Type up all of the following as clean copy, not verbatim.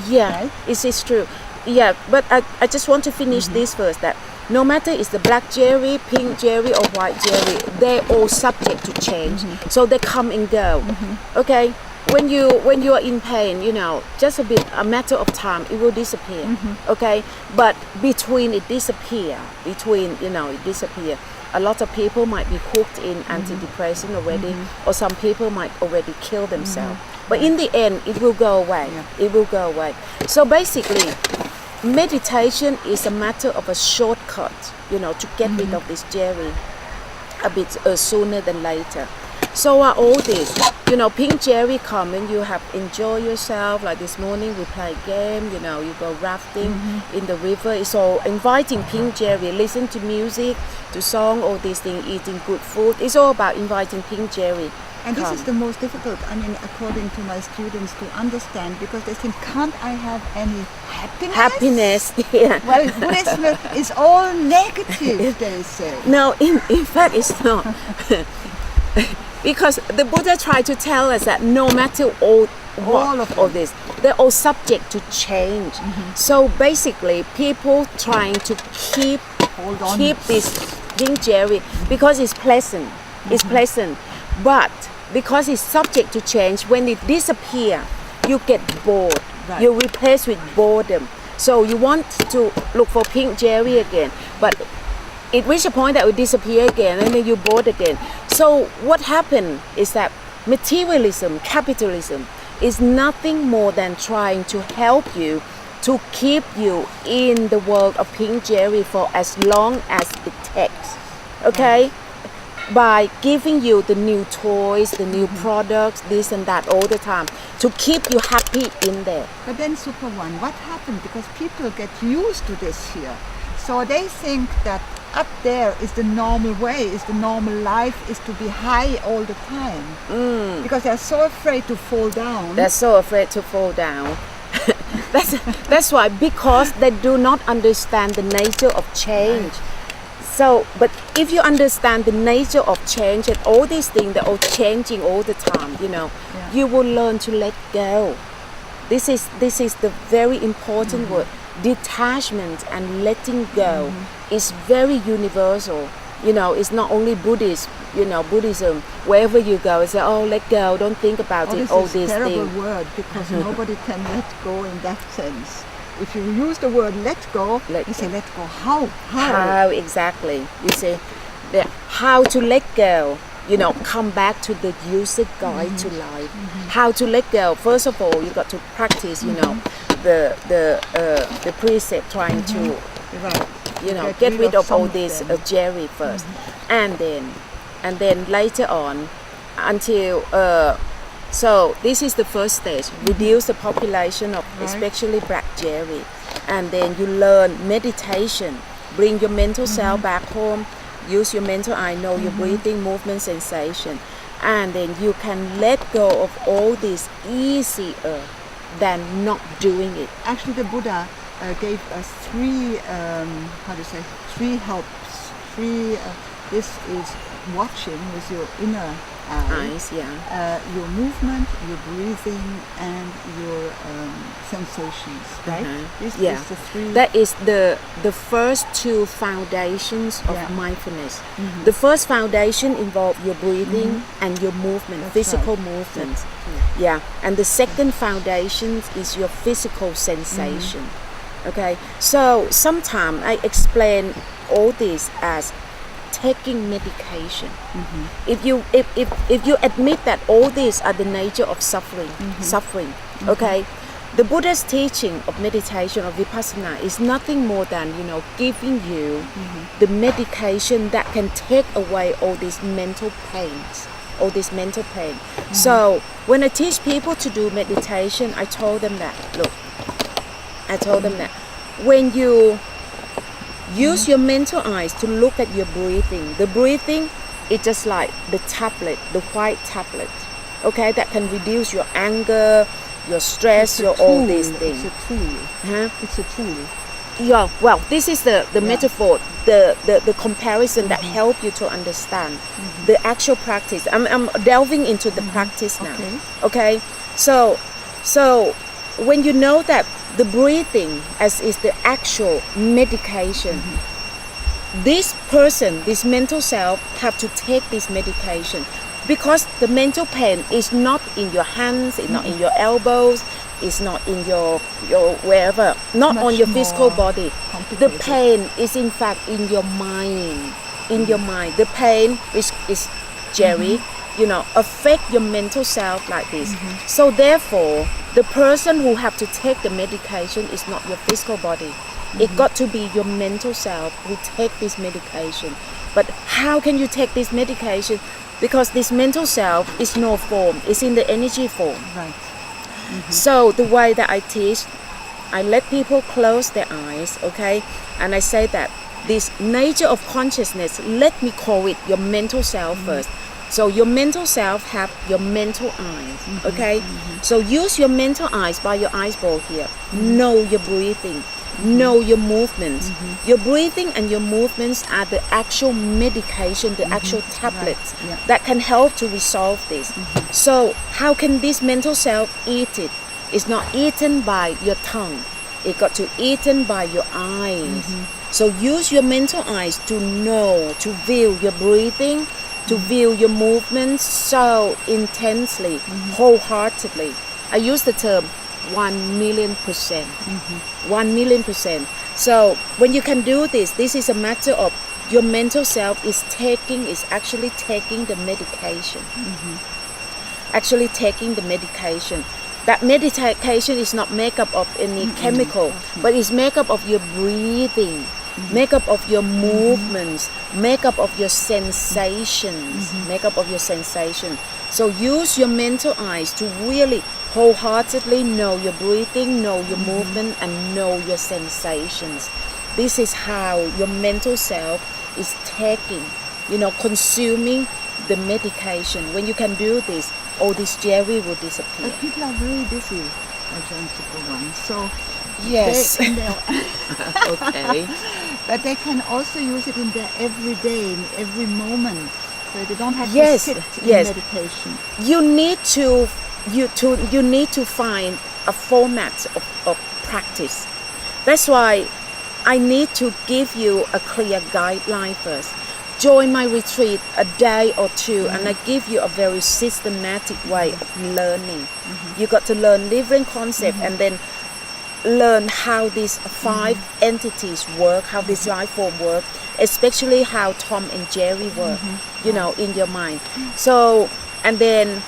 Yeah, right? it's true. Yeah, but I just want to finish this first, that no matter it's the black cherry, pink cherry or white cherry, they're all subject to change. So they come and go. Okay? When you are in pain, just a matter of time, it will disappear. Okay? But between it disappear, a lot of people might be hooked in antidepressant already, or some people might already kill themselves. But in the end, it will go away. It will go away. So basically, meditation is a matter of a shortcut, to get rid of this cherry a bit sooner than later. So are all this, pink cherry come and you have enjoy yourself. Like this morning we play a game, you go rafting in the river. It's all inviting pink cherry, listen to music, to song, all these things, eating good food. It's all about inviting pink cherry. And this is the most difficult, according to my students, to understand, because they think, can't I have any happiness? Happiness, yeah. Well, Buddhism is all negative, they say. No, in fact it's not. Because the Buddha tried to tell us that no matter all this, they're all subject to change. So basically, people trying to keep this pink cherry because it's pleasant. It's pleasant, but because it's subject to change, when it disappears, you get bored. Right. You replace with boredom. So you want to look for pink cherry again, but it reaches a point that will disappear again, and then you're bored again. So what happened is that materialism, capitalism, is nothing more than trying to help you to keep you in the world of pink cherry for as long as it takes. Okay? By giving you the new toys, the new products, this and that all the time, to keep you happy in there. But then, Supawan, what happened? Because people get used to this here. So they think that up there is the normal way, is the normal life, is to be high all the time. Because they're so afraid to fall down. They're so afraid to fall down. That's why, because they do not understand the nature of change. So, but if you understand the nature of change and all these things, they're all changing all the time, you will learn to let go. This is the very important word. Detachment and letting go is very universal. It's not only Buddhist, Buddhism. Wherever you go, it's say, oh, let go, don't think about it, all these things. This is a terrible word, because nobody can let go in that sense. If you use the word let go, you say let go. How? How exactly? You say how to let go. Come back to the user guide to life. How to let go? First of all, you got to practice. The precept, trying to get rid of all this cherry first, and then later on, until. So this is the first stage, reduce the population of especially black cherry, and then you learn meditation, bring your mental self back home, use your mental eye, know your breathing, movement, sensation, and then you can let go of all this easier than not doing it. Actually, the Buddha gave us three helps. This is watching with your inner eyes, your movement, your breathing, and your sensations, right? This is the three. That is the first two foundations of mindfulness. The first foundation involves your breathing and your movement, physical movement. Yeah, and the second foundation is your physical sensation. Okay, so sometimes I explain all this as taking medication. If you admit that all these are the nature of suffering, okay, the Buddha's teaching of meditation, of vipassana, is nothing more than giving you the medication that can take away all these mental pains, So when I teach people to do meditation, I told them that when you use your mental eyes to look at your breathing. The breathing is just like the tablet, the white tablet, okay, that can reduce your anger, your stress, your all these things. It's a tool. It's a tool. Yeah, well, this is the metaphor, the comparison that help you to understand the actual practice. I'm delving into the practice now. Okay, so when you know that the breathing as is the actual medication, this person, this mental self, have to take this medication because the mental pain is not in your hands, it's not in your elbows, it's not in your wherever, not on your physical body. The pain is in fact in your mind. In your mind, the pain which is Jerry, affect your mental self like this. So therefore, the person who have to take the medication is not your physical body. It got to be your mental self who take this medication. But how can you take this medication? Because this mental self is no form, it's in the energy form. Right. So the way that I teach, I let people close their eyes, okay? And I say that this nature of consciousness, let me call it your mental self first. So your mental self have your mental eyes, okay? So use your mental eyes by your eyeball here. Know your breathing, know your movements. Your breathing and your movements are the actual medication, the actual tablets that can help to resolve this. So how can this mental self eat it? It's not eaten by your tongue. It got to eaten by your eyes. So use your mental eyes to know, to view your breathing, to view your movements so intensely, wholeheartedly. I use the term 1,000,000%. 1,000,000%. So when you can do this, this is a matter of your mental self is actually taking the medication. Actually taking the medication. That medication is not made up of any chemical, but it's made up of your breathing, make up of your movements, make up of your sensations, make up of your sensation. So use your mental eyes to really wholeheartedly know your breathing, know your movement, and know your sensations. This is how your mental self is taking, consuming the medication. When you can do this, all this Jerry will disappear. But people are very busy, Supawan. So yes. Okay. But they can also use it in their everyday, in every moment. So they don't have to sit in meditation. You need to find a format of practice. That's why I need to give you a clear guideline first. Join my retreat a day or two, and I give you a very systematic way of learning. You got to learn different concepts and then learn how these 5 entities work, how this life form work, especially how Tom and Jerry work, in your mind. So, and then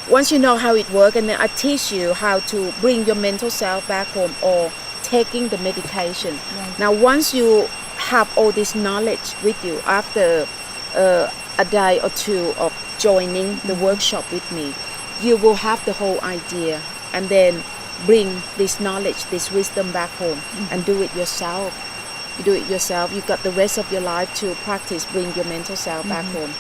once you know how it works, and then I teach you how to bring your mental self back home or taking the medication. Right. Now, once you have all this knowledge with you after a day or two of joining the workshop with me, you will have the whole idea and then bring this knowledge, this wisdom back home and do it yourself. You do it yourself. You've got the rest of your life to practice, bring your mental self back home.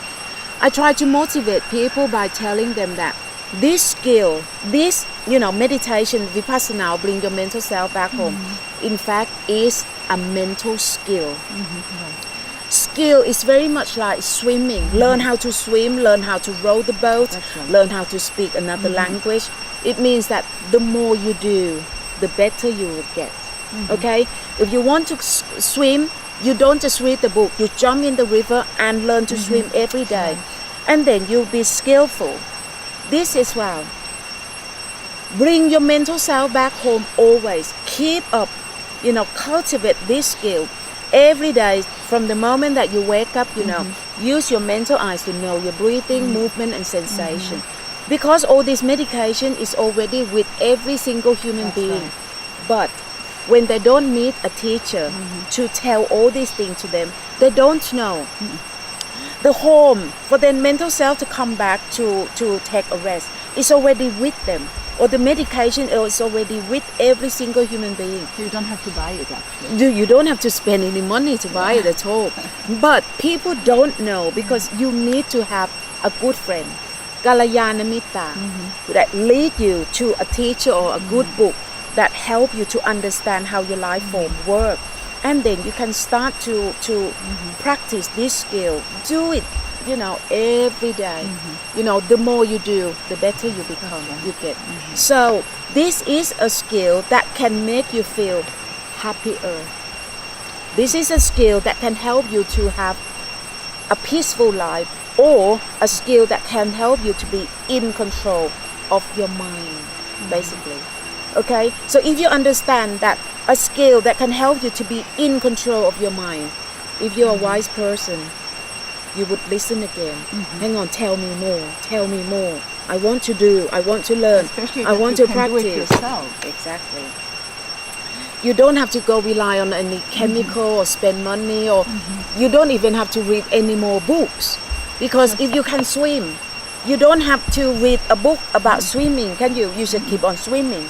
I try to motivate people by telling them that this skill, this, meditation, vipassana, bring your mental self back home, in fact, is a mental skill. Skill is very much like swimming. Learn how to swim, learn how to row the boat, learn how to speak another language. It means that the more you do, the better you will get. Okay? If you want to swim, you don't just read the book. You jump in the river and learn to swim every day. And then you'll be skillful. This is wow. Bring your mental self back home always. Keep up, cultivate this skill. Every day, from the moment that you wake up, use your mental eyes to know your breathing, movement, and sensation. Because all this medication is already with every single human being. Right. But when they don't meet a teacher to tell all these things to them, they don't know. The home for their mental self to come back to take a rest is already with them. Or the medication is already with every single human being. You don't have to buy it actually. You don't have to spend any money to buy it at all. But people don't know because you need to have a good friend, Kalyana Mitta, that lead you to a teacher or a good book that help you to understand how your life form works. And then you can start to practice this skill. Do it every day. The more you do, the better you become. You get. So this is a skill that can make you feel happier. This is a skill that can help you to have a peaceful life, or a skill that can help you to be in control of your mind, basically. Okay, so if you understand that a skill that can help you to be in control of your mind, if you're a wise person, you would listen again. Hang on, tell me more. I want to do, I want to learn, Especially I that want you to can do practice. it yourself. Exactly. You don't have to go rely on any chemical or spend money, or you don't even have to read any more books, because if you can swim, you don't have to read a book about swimming, can you? You should keep on swimming.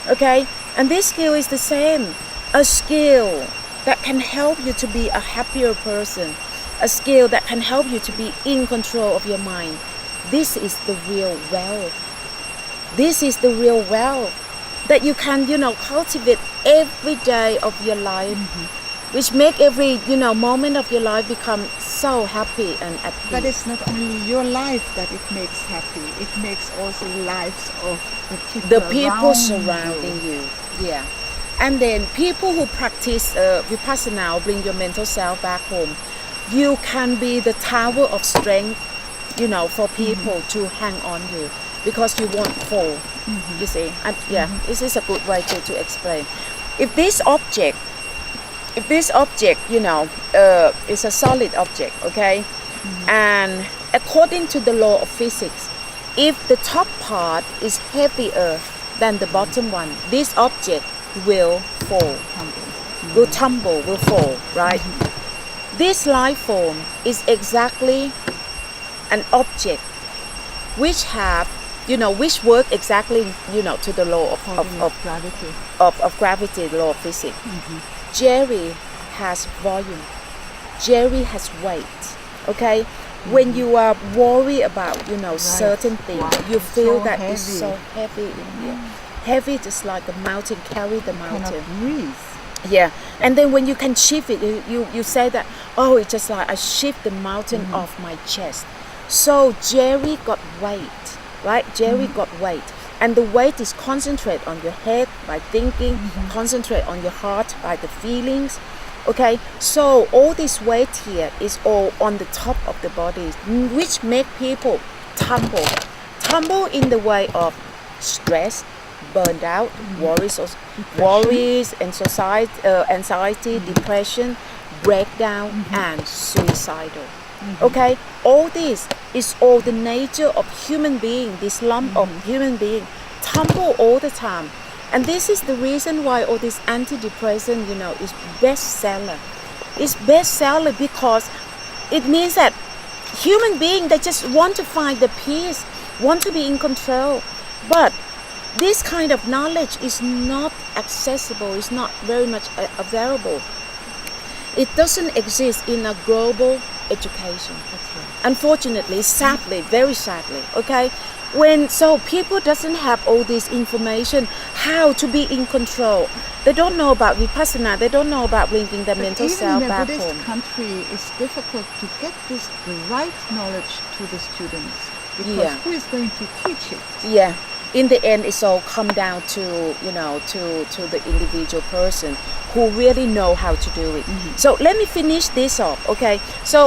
Okay, and this skill is the same, a skill that can help you to be a happier person, a skill that can help you to be in control of your mind. This is the real wealth. This is the real wealth that you can, cultivate every day of your life, which make every, moment of your life become so happy and at peace. But it's not only your life that it makes happy, it makes also lives of the people surrounding you. Yeah. And then people who practice Vipassana, bring your mental self back home, you can be the tower of strength, for people to hang on you, because you won't fall, you see. And this is a good way to explain. If this object, is a solid object, okay, and according to the law of physics, if the top part is heavier than the bottom one, this object will fall, will tumble, will fall, right? This life form is exactly an object which have, which work exactly, to the law of gravity. Of gravity, the law of physics. Jerry has volume. Jerry has weight. Okay, when you are worried about, certain things, you feel So that heavy. it's so heavy in here. Heavy, just like a mountain, carry the mountain. Cannot breathe. Yeah, and then when you can shift it, you say that, oh, it's just like I shift the mountain off my chest. So Jerry got weight, right? Jerry got weight. And the weight is concentrate on your head by thinking, concentrate on your heart by the feelings. Okay, so all this weight here is all on the top of the body, which make people tumble. Tumble in the way of stress, burned out, worries, anxiety, depression, breakdown, and suicidal. Okay, all this is all the nature of human being, this lump of human being, tumble all the time. And this is the reason why all this antidepressant, is bestseller. It's bestseller because it means that human being, they just want to find the peace, want to be in control. But this kind of knowledge is not accessible, it's not very much available. It doesn't exist in a global education. Unfortunately, sadly, very sadly, okay? So people doesn't have all this information, how to be in control. They don't know about Vipassana, they don't know about bringing their mental self back Even in a home. Buddhist country, it's difficult to get the right knowledge to the students, because who is going to teach it? Yeah. In the end, it's all come down to, to the individual person who really know how to do it. So let me finish this off, okay? So